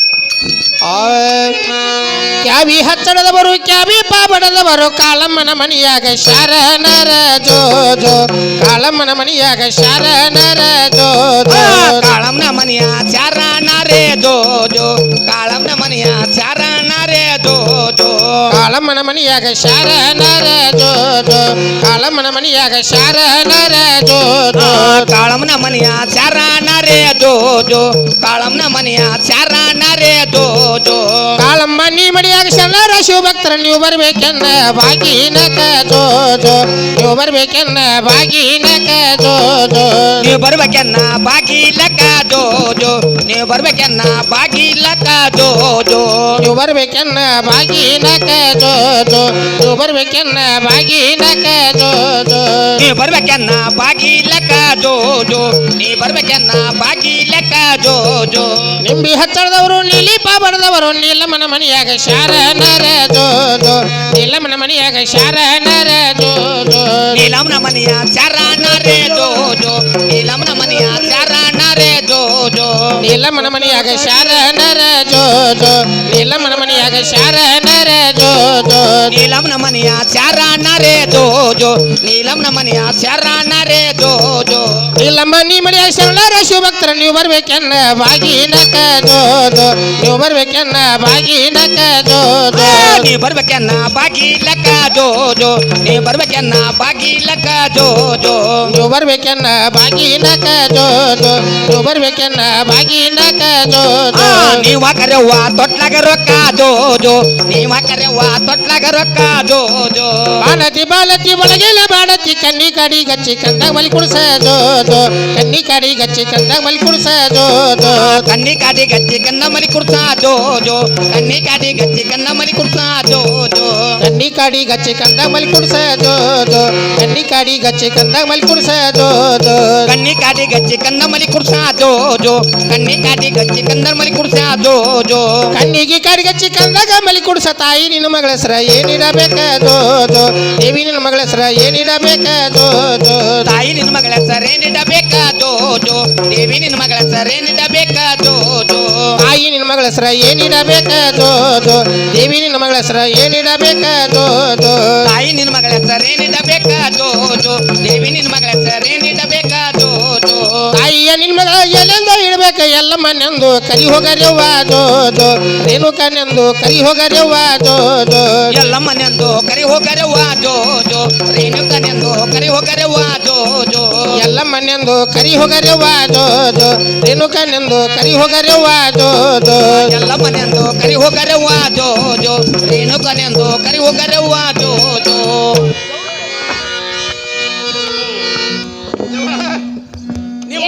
S2: ಕ್ಯಾವಿ ಹಚ್ಚಡದವರು ಕ್ಯಾವಿ ಪಾಬಡದವರು ಕಾಳಮ್ಮನ ಮನಿಯಾಗ ಶರಣರ ಜೋ ಜೋ ಕಾಳಮ್ಮನ ಮನಿಯಾಗ ಶರಣರ ಜೋ ಜೋ
S1: ಕಾಳಮ್ನ ಮನೆಯ ಚಾರಣರೇ ಜೋ ಜೋ ಕಾಳಮ್ನ ಮನೆಯ ಚಾರಣರೇ ಜೋ ಜೋ
S2: ಕಾಳಮ್ಮನ ಮನಿಯಾಗ ಶರಣರ ಜೋ ಜೋ ಕಾಳಮ್ಮನ ಮನಿಯಾಗ ಶರಣರ ಜೋ ಜೋ
S1: ಕಾಳಮ್ನ ಮನೆಯ ಚಾರಣರೇ ಜೋ ಜೋ ಕಾಳಮ್ನ ಮನೆಯ ಚಾರಣರೇ ಜೋ ಜೋ
S2: ಕಾಳಮ್ಮ ನೀ ಮಡಿಯಾಗ ಶರಣರ ಶಿವಭಕ್ತರ ನೀವು ಬರ್ಬೇಕೆನ್ನ ಬಾಗಿನಕ ಜೋ ಜೋ ನೀವು ಬರ್ಬೇಕೆನ್ನ ಬಾಗಿನಕ ಜೋ ಜೋ
S1: ನೀವು ಬರ್ಬೇಕೆನ್ನ ಬಾಗಿಲಕ ಜೋ ಜೋ ನೀವು ಬರ್ಬೇಕೆನ್ನ ಬಾಗಿಲಕ ಜೋ ಜೋ
S2: ನೀವು ಬರ್ಬೇಕೆನ್ನ ಬಾಗಿನಕ ಜೋ ಜೋ ನೀವು ಬರ್ಬೇಕೆನ್ನ ಬಾಗಿನಕ ಜೋ ಜೋ
S1: ನೀವು ಬರ್ಬೇಕೆನ್ನ ಬಾಗಿಲಕ ಜೋ ಜೋ ನೀವು ಬರ್ಬೇಕೆನ್ನ ಬಾಗಿಲಕ ಜೋ ಜೋ
S2: ನಿಂಬಿ ಹಚ್ಚಳದವರು ನೀಲಿ ಪಾಬಡದವರು ನೀಲಮ್ಮನ ಮನಿಯಾಗ ಶರಣರ ಜೋ ಜೋ ನೀಲಮ್ಮನ ಮನಿಯಾಗ ಶರಣರ ಜೋ ಜೋ
S1: ನೀಲಮ್ನ ಮನೆಯ ಚಾರಣರೇ ಜೋ ಜೋ ನೀಲಮ್ನ ಮನೆಯ ಚಾರಣರೇ ಜೋ ಜೋ
S2: ನೀಲಮ್ಮನ ಮನಿಯಾಗ ಶರಣರ ಜೋ ಜೋ ನೀಲಮ್ಮನ ಮನಿಯಾಗ ಶರಣರ ಜೋ ಜೋ
S1: ನೀಲಮ್ನ ಮನೆಯ ಚಾರಣರೇ ಜೋ ಜೋ ನೀಲಮ್ನ ಮನೆಯ ಚಾರಣರೇ ಜೋ ಜೋ
S2: ನೀಲಮ್ಮ ನೀ ಮಡಿಯಾಗ ಶರಣರ ಶಿವಭಕ್ತರ ನೀವು ಬರ್ಬೇಕೆನ್ನ ಬಾಗಿನಕ ಜೋ ಜೋ ನೀವು ಬರ್ಬೇಕೆನ್ನ ಬಾಗಿನಕ ಜೋ ಜೋ
S1: ನೀ ಬರ್ಬೇಕೆನ್ನ ಬಾಗಿಲಕ ಜೋ ಜೋ ನೀ ಬರ್ಬೇಕೆನ್ನ ಬಾಗಿಲಕ ಜೋ ಜೋ
S2: ನೀವು ಬರ್ಬೇಕೆನ್ನ ಬಾಗಿನಕ ಜೋ ಜೋ ನೀವು ಬರ್ಬೇಕೆನ್ನ ಬಾಗಿನಕ ಜೋ ಜೋ
S1: ನೀವ ಕರೆವ್ವ ತೊಟ್ಲಾಗ ರೊಕ್ಕ ಜೋ ಜೋ ನೀವ ಕರೆವ್ವ ತೊಟ್ಲಾಗ ರೊಕ್ಕ ಜೋ ಜೋ
S2: ಬಾಳತಿ ಬಾಳತಿ ಒಳಗೆಲ್ಲ ಬಾಳತಿ ಕನ್ನಿ ಕಾಡಿ ಗಚ್ಚಿ ಕಂದಾಗ ಮಲಿ ಕುಡ್ಸ ಜೋ ಜೋ ಕನ್ನಿ ಕಾಡಿ ಗಚ್ಚಿ ಕಂದಾಗ ಮಲಿ ಕುಡ್ಸ ಜೋ ಜೋ
S1: ಕನ್ನಿ ಕಾಡಿ ಗಚ್ಚಿ ಕನ್ನ ಮಲಿ ಕುಡ್ಸ ಜೋ ಜೋ ಕನ್ನಿ ಕಾಡಿ ಗಚ್ಚಿ ಕನ್ನ ಮಲಿ ಕುಡ್ಸ ಜೋ ಜೋ
S2: ಕನ್ನಿ ಕಾಡಿ ಗಚ್ಚಿ ಕಂದಾಗ ಮಲಿ ಕುಡ್ಸ ಜೋ ಜೋ ಕನ್ನಿ ಕಾಡಿ ಗಚ್ಚಿ ಕಂದಾಗ ಮಲಿ ಕುಡ್ಸ ಜೋ ಜೋ
S1: ಕನ್ನಿ ಕಾಡಿ ಗಚ್ಚಿ ಕನ್ನ ಮಲಿ ಕುಡ್ಸ ಜೋ ಜೋ ಕನ್ನಿ ಕಾಡಿ ಗಚ್ಚಿ ಕನ್ನ ಮಲಿ ಕುಡ್ಸ ಜೋ ಜೋ
S2: ಕಣ್ಣಿಗೆ ಕಾಡಿ ಗಚ್ಚಿ ಕಂದಾಗ ಮಲಿ ಕುಡ್ಸ ತಾಯಿ ನಿನ್ನ ಮಗಳ ಹೆಸರ ಏನಿಡಬೇಕ ಜೋ ಜೋ ದೇವಿ ನಿನ್ನ ಮಗಳ ಹೆಸರ ಏನಿಡಬೇಕ ಜೋ ಜೋ
S1: ತಾಯಿ ನಿನ್ನ ಮಗಳ ಸರೇನಿಡಬೇಕ ಜೋ ಜೋ ದೇವಿ ನಿನ್ನ ಮಗಳ ಸರೇನಿಡಬೇಕ ಜೋ ಜೋ
S2: ತಾಯಿ ನಿನ್ನ ಮಗಳ ಹೆಸರ ಏನಿಡಬೇಕ ಜೋ ಜೋ ದೇವಿ ನಿನ್ನ ಮಗಳ ಹೆಸರ ಏನಿಡಬೇಕ ಜೋ ಜೋ
S1: ತಾಯಿ ನಿನ್ನ ಮಗಳ ಸರೇನಿಡಬೇಕ ಜೋ ಜೋ ದೇವಿ ನಿನ್ನ ಮಗಳ ಸರೇನಿಡಬೇಕ ಜೋ ಜೋ
S2: ತಾಯಿಯ ನಿನ್ನ ಮಗಳ ಎಲೆಂದ ಇಡಬೇಕ ಎಲ್ಲ ಮನೆಂದು ಕರಿ ಹೋಗರ್ಯವ್ವ ಜೋ ಜೋ ರೇಣುಕನೆಂದು ಕರಿ ಹೋಗರ್ಯವ್ವ ಜೋ ಜೋ
S1: ಎಲ್ಲ ಎಲ್ಲಮ್ಮನೆಂದು ಕರಿ ಹೋಗರೆ ವಾ ಜೋ ಜೋ ರೇಣುಕನೆಂದು ಕರಿ ಹೋಗರೆ ವಾ ಜೋ ಜೋ
S2: ಎಲ್ಲ ಮನೆಂದು ಕರಿ ಹೋಗರೆ ವಾ ಜೋ ಜೋ ರೇಣುಕನೆಂದು ಕರಿ ಹೋಗರೆ ವಾ ಜೋ ಜೋ
S1: ಎಲ್ಲಮ್ಮನೆಂದು ಕರಿ ಹೋಗರೆ ವಾ ಜೋ ಜೋ ರೇಣುಕನೆಂದು ಕರಿ ಹೋಗರೆ ವಾ ಜೋ ಜೋ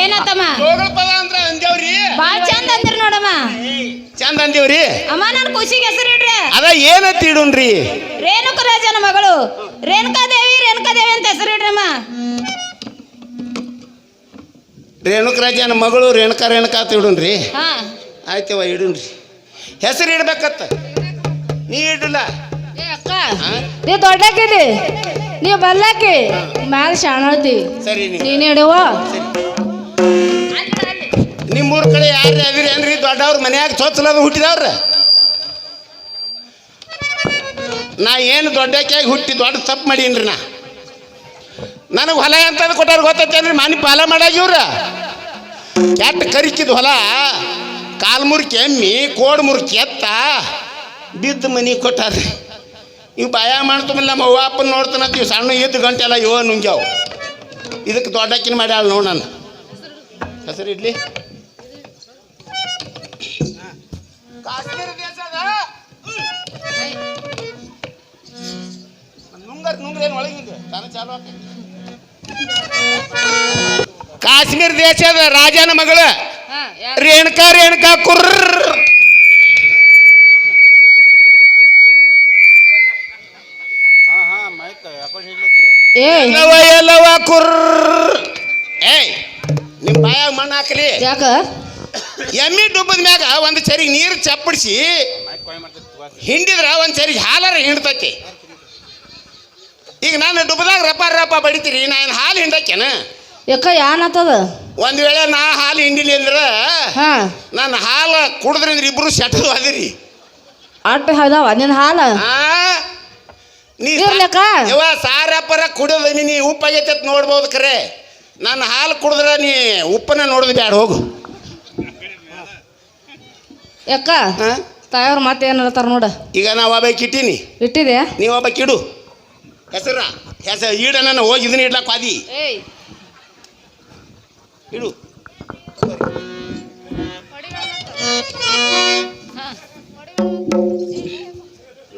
S3: ಏನತ್ತಮ್ಮ
S5: ಜೋಗಳ ಪದ ಅಂದ್ರ ಅಂದೇವ್ರಿ
S3: ಬಾಳ ಚಂದ ಅಂದಿರ್ ನೋಡಮ್ಮ
S5: ಚಂದ ಅಂದೇವ್ರಿ
S3: ಅಮ್ಮ ನನ್ ಖುಷಿಗೆ ಹೆಸರಿಡ್ರಿ
S5: ಅದ ಏನಂತ ಇಡುನ್ರಿ
S3: ರೇಣುಕ ರಾಜನ ಮಗಳು ರೇಣುಕಾದೇವಿ ಅಂತ ಹೆಸರಿಡ್ರಮ್ಮ
S5: ರೇಣುಕರಾಜನ ಮಗಳು ರೇಣುಕಾ ಅಂತ ಇಡುನ್ರಿ
S3: ಹಾ
S5: ಆಯ್ತವ ಇಡುನ್ರಿ ಹೆಸರು ಇಡ್ಬೇಕತ್ತ ನೀ ಇಡಲ್ಲ
S3: ಏ ಅಕ್ಕ ನೀ ದೊಡ್ಡಕ್ಕಿದಿ ನೀವು ಬಲ್ಲಾಕಿ ಮ್ಯಾಲ ಶಾಣತಿ
S5: ಸರಿ
S3: ನೀನ್ ಇಡುವ
S5: ನಿಮ್ಮೂರ ಕಡೆ ಯಾರು ಅದಿರಿ ಏನ್ರಿ ದೊಡ್ಡವ್ರ ಮನ್ಯಾಗ ಚೊಚ್ಚಲದ ಹುಟ್ಟಿದವ್ರ ನಾ ಏನು ದೊಡ್ಡಕ್ಕಾಗಿ ಹುಟ್ಟಿ ದೊಡ್ಡ ತಪ್ಪು ಮಾಡೀನ್ರಿ ನನಗೆ ಹೊಲ ಎಂತಂದು ಕೊಟ್ಟಾರ ಗೊತ್ತೈತೇನ್ರಿ ಮನೆ ಪಾಲ ಮಾಡಾಗಿವ್ರ ಕೆಟ್ಟ ಕರಿಕಿದ ಹೊಲ ಕಾಲ್ ಮುರ್ಕಿ ಎಮ್ಮಿ ಕೋಡ್ ಮುರ್ಕಿ ಎತ್ತ ಬಿದ್ದ ಮನಿ ಕೊಟ್ಟಾರ್ರಿ ಇವು ಭಯ ಮಾಡ್ತಮೇಲೆ ನಮ್ಮ ಅವ್ವ ಅಪ್ಪನ ನೋಡ್ತಾನಂತೀವಿ ಸಣ್ಣ ಇದ್ದು ಗಂಟೆ ಎಲ್ಲ ಇವ ನುಂಗ್ಯಾವ ಇದಕ್ಕೆ ದೊಡ್ಡಕ್ಕಿನ ಮಾಡ್ಯಾಳ ನೋಡು ನಾನು ಹೆಸರು ಇಡ್ಲಿ ಕಾಶ್ಮೀರ ದೇಶದ ರಾಜನ ಮಗಳು ರೇಣುಕಾ ಕುರ್ರ ಎಲ್ಲವ ಕುರ್ರ ಏಯ್ ನಿಮ್ಮ ಬಾಯಾಗ ಮಣ್ಣು ಹಾಕಲಿ
S3: ಯಾಕ
S5: ಎಮ್ಮಿ ಡುಬ್ಬದ ಮ್ಯಾಗ ಒಂದು ಚರಿಗೆ ನೀರು ಚಪ್ಪಡಿಸಿ ಹಿಂಡಿದ್ರ ಒಂದು ಚರಿಗೆ ಹಾಲಾರ ಹಿಂಡ್ತೈತಿ ಈಗ ನಾನು ಡುಬ್ಬದಾಗ ರಪ್ಪ ಬಡಿತೀರಿ ನಾನು ಹಾಲು ಹಿಂಡಕ್ಕೇನ
S3: ಯಾಕ ಏನಾತದ
S5: ಒಂದು ವೇಳೆ ನಾ ಹಾಲು ಹಿಂಡಿಲಿ ಅಂದ್ರೆ
S3: ಹಾ
S5: ನಾನು ಹಾಲು ಕುಡಿದ್ರಿಂದ ಇಬ್ರು ಸೆಟಲ್ ಅದಿರಿ
S3: ಅಟ್ಟ ಹೌದವ ನಿನ್ ಹಾಲ
S5: ನೀ
S3: ಇರ್ಲಕ್ಕ?
S5: ಯವ್ವ ಸಾರಪ್ಪರ ಕುಡಿಯೋದು ನೀ ಉಪ್ಪಾಗೈತೆ ನೋಡ್ಬೋದು ಖರೆ ನಾನು ಹಾಲು ಕುಡಿದ್ರೆ ನೀ ಉಪ್ಪನ್ನ ನೋಡೋದು ಬ್ಯಾಡ ಹೋಗು
S3: ಯಾಕ ತಾಯವ್ರ ಮತ್ತೆ ಏನ್ ಹೇಳ್ತಾರ ನೋಡ
S5: ಈಗ ನಾವು ಒಬ್ಬಾಕಿ ಇಟ್ಟೀನಿ
S3: ಇಟ್ಟಿದೆ
S5: ನೀವು ಒಬ್ಬಾಕಿ ಇಡು ಹೆಸರ ಈಡ ನಾನು ಹೋಗಿ ಇದನ್ನ ಇಡ್ಲಾಕ ವಾದಿ
S3: ಏಯ್
S5: ಇಡು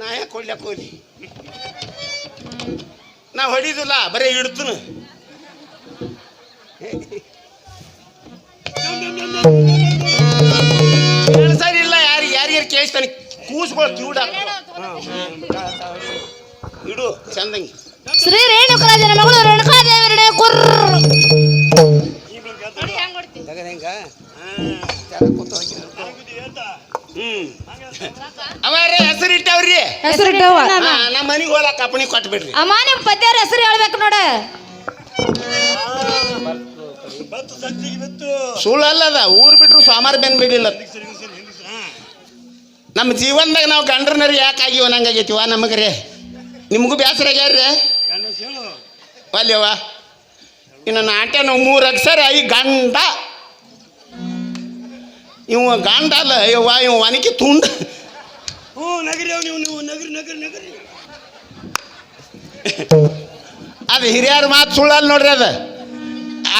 S5: ನಾ ಯಾಕೆ ಕೊಡ್ಲಾಕ ಹೋಗ್ಲಿ ನಾ ಹೊಡಿದಿಲ್ಲ ಬರೀ ಇಡ್ತನು ಕೇಳಿಸಲಿಲ್ಲ ಯಾರಿಗಾರು ಕೇಳಿಸ್ತಾನೆ ಕೂಸ್ಗಳು ಕಿವುಡ ಇಡು ಚಂದಂಗಿ
S3: ಶ್ರೀ ರೇಣುಕರಾಜನ ಮಗಳು ರೇಣುಕಾದೇವಿ ಕುರ್ರ
S5: ಅವರೇ ಹೆಸರು ಇಟ್ಟವ್ರಿ
S3: ಹೆಸರಿಟ್ಟವ
S5: ನಮ್ಮ ಮನೆಗೆ ಹೋದಾಗ ಕಪ್ಪಣಿ ಕೊಟ್ಬಿಡ್ರಿ
S3: ಅಮ್ಮ ನಿಮ್ ಪದ್ಯವ್ರ ಹೆಸರು ಹೇಳ್ಬೇಕು ನೋಡ
S5: ಸುಳ್ಳಲ್ಲದ ಊರು ಬಿಟ್ರು ಸೋಮಾರ ಬೆನ್ ಬಿಡಿಲ್ಲ ನಮ್ಮ ಜೀವನದಾಗ ನಾವು ಗಂಡ್ರನರಿ ಯಾಕೆ ಆಗಿವ ನಂಗಾಗೈತಿವ ನಮಗ್ರಿ ನಿಮಗೂ ಬೇಸರ ಆಗ್ಯಾರ್ರಿ ಅಲ್ಯವ ಇನ್ನು ನಾಟ್ಯ ನಾವು 3 ಅಕ್ಷರ ಈ ಗಂಡ ಇವ ಗಂಡ ಅಲ್ಲ ಯವ್ವ ಇವ ಒನಕಿ ತುಂಡ ಅದು ಹಿರಿಯರ ಮಾತು ಸುಳ್ಳಲ್ಲ ನೋಡ್ರಿ ಅದು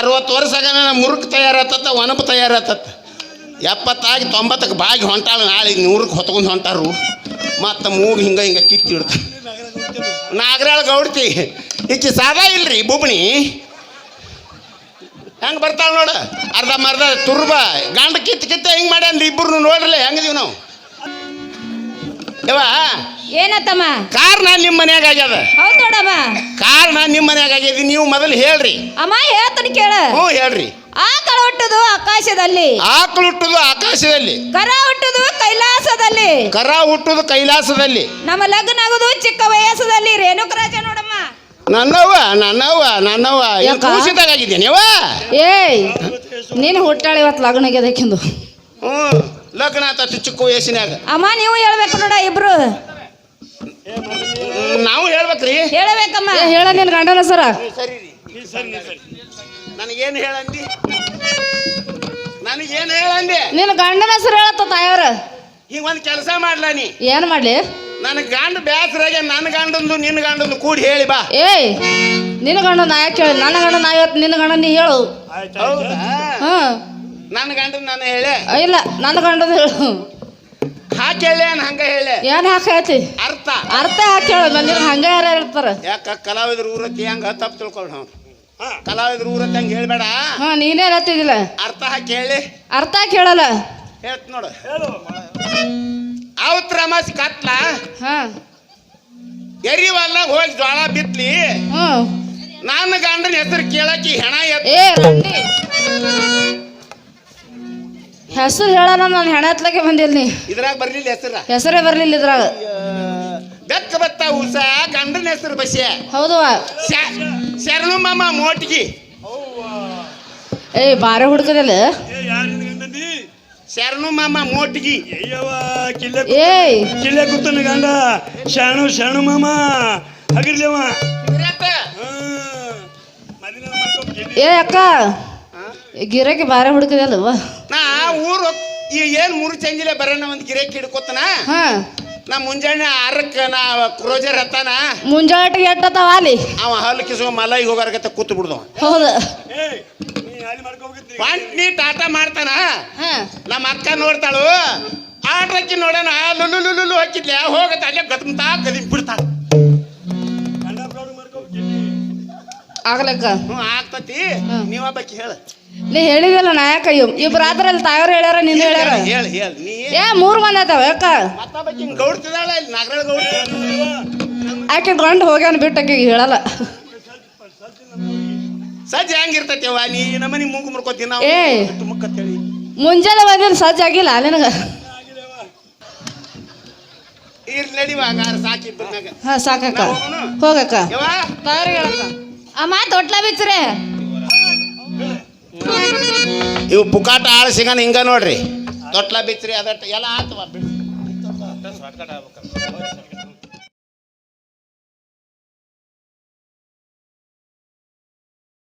S5: 60 ವರ್ಷಾಗ ಮುರುಕ್ ತಯಾರಾತತ್ತ ಒನಪು ತಯಾರಾತತ್ತ 70 ಆಗಿ 90ಕ್ಕೆ ಬಾಗಿ ಹೊಂಟಾಳ ನಾಳೆ 100ಕ್ಕೆ ಹೊತ್ಕೊಂಡು ಹೊಂಟಾರು ಮತ್ತು ಮೂಗು ಹಿಂಗೆ ಕಿತ್ತಿಡ್ತ ನಾಗರಾಳ ಗೌಡ್ತಿ ಈಕಿ ಸಾದಾ ಇಲ್ರಿ ಬುಬ್ಣಿ ಹೆಂಗೆ ಬರ್ತಾಳ ನೋಡ ಅರ್ಧ ತುರ್ಬ ಗಂಡ ಕಿತ್ತ ಹಿಂಗೆ ಮಾಡ್ಯಾನ್ರಿ ಇಬ್ಬರು ನೋಡ್ರಲ್ಲ ಹೆಂಗಿದೀವಿ ನಾವು ಯವ್ವ
S3: ಏನತ್ತಮ್ಮ
S5: ಕಾರಣ ನಿಮ್ಮ ಮನ್ಯಾಗ ಆಗ್ಯದ
S3: ಹೌದ್ ನೋಡಮ್ಮ
S5: ಕಾರಣ ನಿಮ್ಮ ಮನ್ಯಾಗ ಆಗ್ಯದ ನೀವು ಮೊದಲು ಹೇಳ್ರಿ
S3: ಅಮ್ಮ ಹೇಳ್ತಾನೆ ಕೇಳ
S5: ಹ್ಞೂ ಹೇಳ್ರಿ
S3: ಆಕಳ ಹುಟ್ಟುದು ಆಕಾಶದಲ್ಲಿ
S5: ಆಕಳು ಹುಟ್ಟುದು ಆಕಾಶದಲ್ಲಿ
S3: ಕರ ಹುಟ್ಟುದು ಕೈಲಾಸದಲ್ಲಿ
S5: ಕರ ಹುಟ್ಟುದು ಕೈಲಾಸದಲ್ಲಿ
S3: ನಮ್ಮ ಲಗ್ನ ಆಗುದು ಚಿಕ್ಕ ವಯಸ್ಸದಲ್ಲಿ ರೇಣುಕರಾಜ ನೋಡಮ್ಮ
S5: ನನ್ನವ್ವ
S3: ಯಾಕ?
S5: ಖುಷಿದಾಗಿದ್ದೇನೆ ಯವ್ವ
S3: ಏಯ್ ನೀನು ಹುಟ್ಟಾಳ ಇವತ್ತು ಲಗ್ನ ಆಗ್ಯದಕ್ಕಿಂದು
S5: ಹ್ಞೂ ಲಗ್ನ ಆತ ಚಿಕ್ಕ ವಯಸ್ಸಿನಾಗ
S3: ಅಮ್ಮ ನೀವು ಹೇಳ್ಬೇಕು ನೋಡ ಇಬ್ರು
S5: ನಾವು ಹೇಳ್ಬೇಕ್ರಿ
S3: ಹೇಳಬೇಕಮ್ಮ ಹೇಳ ನಿನ್ ಗಂಡನ ಸರ
S5: ಸರಿ ನನಗೇನು ಹೇಳಂದಿ ನಿನ್ನ
S3: ನಿನ್ ಗಂಡನ ಹೆಸರು ಹೇಳತ್ತ ತಾಯವ್ರ
S5: ಈಗ ಒಂದು ಕೆಲಸ ಮಾಡ್ಲಾ ನೀ
S3: ಏನ್ ಮಾಡ್ಲಿ
S5: ನನ್ನ ಗಂಡ ಬ್ಯಾಸರಾಗೆ ನನ್ನ ಗಂಡಂದು ನಿನ್ನ ಗಂಡಂದು ಕೂಡಿ ಹೇಳಿ ಬಾ.
S3: ಏಯ್ ನಿನ್ನ ಗಂಡ ನಾ ಯಾಕೆ ಹೇಳಿ? ನನ್ನ ಗಂಡ ನಾ ಇವತ್ತು ನಿನ್ನ ಗಂಡ ನೀ ಹೇಳು.
S5: ಹೌದಾ?
S3: ಹ್ಮ್
S5: ನನ್ನ ಗಂಡ ನಾನು ಹೇಳೆ
S3: ಇಲ್ಲ ನನ್ನ ಗಂಡದ ಹೇಳು.
S5: ಹಾಕಿ ಹೇಳಿ ಹಂಗ ಹೇಳಿ
S3: ಏನ್ ಹಾಕೈತಿ
S5: ಅರ್ಥ
S3: ಅರ್ಥ ಹಾಕಿ ಹೇಳು. ಮಂದಿರ ಹಂಗ ಯಾರು ಇರ್ತಾರ?
S5: ಯಾಕ ಕಲಾವಿದ್ರ ಊರತ್ತಿ ಹಂಗ ತಪ್ಪು ತಿಳ್ಕೊಳ್ ನಾವು. ಕಲಾವಿದ್ರ ಊರತ್ತಿ ಹಂಗ ಹೇಳ್ಬೇಡ.
S3: ಹಾ ನೀನೇ ಹೇಳ್ತಿದ್ದಿಲ್ಲ.
S5: ಅರ್ಥ ಹಾಕಿ ಹೇಳಿ.
S3: ಅರ್ಥ ಹಾಕಿ ಹೇಳಲ್ಲ.
S5: ಹೇಳ್ತ ನೋಡು. ಅವತ್ರ ಅಮಾಸಿ ಕತ್ಲ
S3: ಹಾ
S5: ಎರಿವಲ್ಲ ಹೋಗಿ ಜ್ವಾಳ ಬಿತ್ಲಿ.
S3: ಹ್ಮ್
S5: ನನ್ನ ಗಂಡನ ಹೆಸರು ಕೇಳಕ್ಕಿ ಹೆಣ
S3: ಏ ರಂಡಿ ಹೆಸರು ಹೇಳಲ್ಲ. ನಾನು ಹೆಣ ಎತ್ಲಕ್ಕೆ ಬಂದಿಲ್ಲ. ನೀ
S5: ಇದ್ರಾಗ ಬರ್ಲಿಲ್ಲ ಹೆಸರ.
S3: ಹೆಸರೇ ಬರ್ಲಿಲ್ಲ ಇದ್ರಾಗ.
S5: ಬೆಕ್ಕ ಬತ್ತ ಉಸ ಗಂಡನ ಹೆಸರು ಬಸ್ಯ.
S3: ಹೌದು
S5: ಶರಣು ಮಾಮ ಮೋಟ್ಗಿ.
S3: ಏಯ್ ಬಾರೆ ಹುಡ್ಕದಿಲ್ಲ.
S5: ಶರಣು ಮಾಮ ಮೋಟ್ಗಿ.
S3: ಏಯ್
S4: ಕಿಲ್ಲೆ ಕೂತನ ಗಂಡ ಶರಣು ಮಾಮ ಹಗಿರ್ಲೇವ.
S3: ಏ ಅಕ್ಕ ಗಿರಕ್ಕೆ ಬಾರೆ ಹುಡ್ಕದಿಲ್ಲವ.
S5: ನಾ ಊರು ಈ ಏನ್ ಮೂರು ಚಂಜಿಲೆ ಬರೋಣ ಒಂದ್ ಗಿರೇಕಿ ಹಿಡ್ಕೊತನ.
S3: ಹಾ
S5: ನಾ ಮುಂಜಾನೆ 6ಕ್ಕೆ ನಾ ಕ್ರೋಜರ್ ಹತ್ತಾನ.
S3: ಮುಂಜಾಟಿಗೆ ಎಟ್ಟತಾವ ಅಲ್ಲಿ.
S5: ಅವ ಹಲ್ಲು ಕಿಸುವ ಮಲೈಗೆ ಹೋಗಾರಗತ್ತ ಕೂತು ಬಿಡ್ದವ.
S3: ಹೌದು
S5: ನೀ ಟಾಟಾ ಮಾಡ್ತಾನ.
S3: ಹಾ
S5: ನಮ್ಮ ಅಕ್ಕ ನೋಡ್ತಾಳು. ಆಟಕ್ಕೆ ನೋಡೋಣ ಲುಲ್ಲು ಹಾಕಿದ್ಲೆ ಹೋಗತ್ತ ಅಲ್ಲೇ ಗದ್ಮತಾ ಗದಿಮ್ ಬಿಡ್ತಾಳ.
S3: ಆಗ್ಲಕ್ಕ
S5: ಆಗ್ತತಿ. ನೀವ ಬಕ್ಕಿ ಹೇಳ.
S3: ನೀ ಹೇಳಿದಲ್ಲ ನಾಯಕ ಇಬ್ರು ಆದ್ರಲ್ಲಿ ತಾಯವ್ರು ಹೇಳ್ಯಾರ ನಿನ್ನ ಹೇಳ್ಯಾರ.
S5: ಹೇಳ ಹೇಳ ನೀ.
S3: ಏ 3 ಮಂದಿ ಆತಾವ ಯಾಕ?
S5: ಮತ್ತ ಬಕ್ಕಿ ಗೌಡ್ತಿದಾಳ ಇಲ್ಲಿ ನಗರ ಗೌಡ್ತಿ.
S3: ಆಕೆ ಗಂಡು ಹೋಗ್ಯಾನ ಬಿಟ್ಟು ಆಕೆಗೆ ಹೇಳಲ್ಲ.
S5: ಸಜ್ಜ ಹೆಂಗಿರ್ತೈತಿವ ನೀ ನಮ್ಮನಿ ಮೂಗು ಮುರ್ಕೋತಿ ನಾವು
S3: ಏ
S5: ಮುಕ್ಕತ್ತೇಳಿ.
S3: ಮುಂಜಾನೆ ಬಂದಿಲ್ಲ ಸಜ್ಜಾಗಿಲ್ಲ ನಿನಗ.
S5: ಇರ್ಲಿ ನಡಿವ ಹಂಗಾರ ಸಾಕಿಬ್ಬರ್ನಾಗ.
S3: ಹಾ ಸಾಕಕ್ಕ ಹೋಗಕ್ಕ.
S5: ಯವ್ವ
S3: ತಾಯವ್ರಿಗೆ ಹೇಳಕ್ಕ. ಅಮ್ಮ ತೊಟ್ಲ ಬಿಚ್ರೆ
S5: ಇವು ಪುಕಾಟ ಆಳು ಸಿಗಣ ಹಿಂಗ ನೋಡ್ರಿ. ತೊಟ್ಲ ಬಿಚ್ರಿ ಅದಟ್ಟ ಎಲ್ಲ ಆತವ.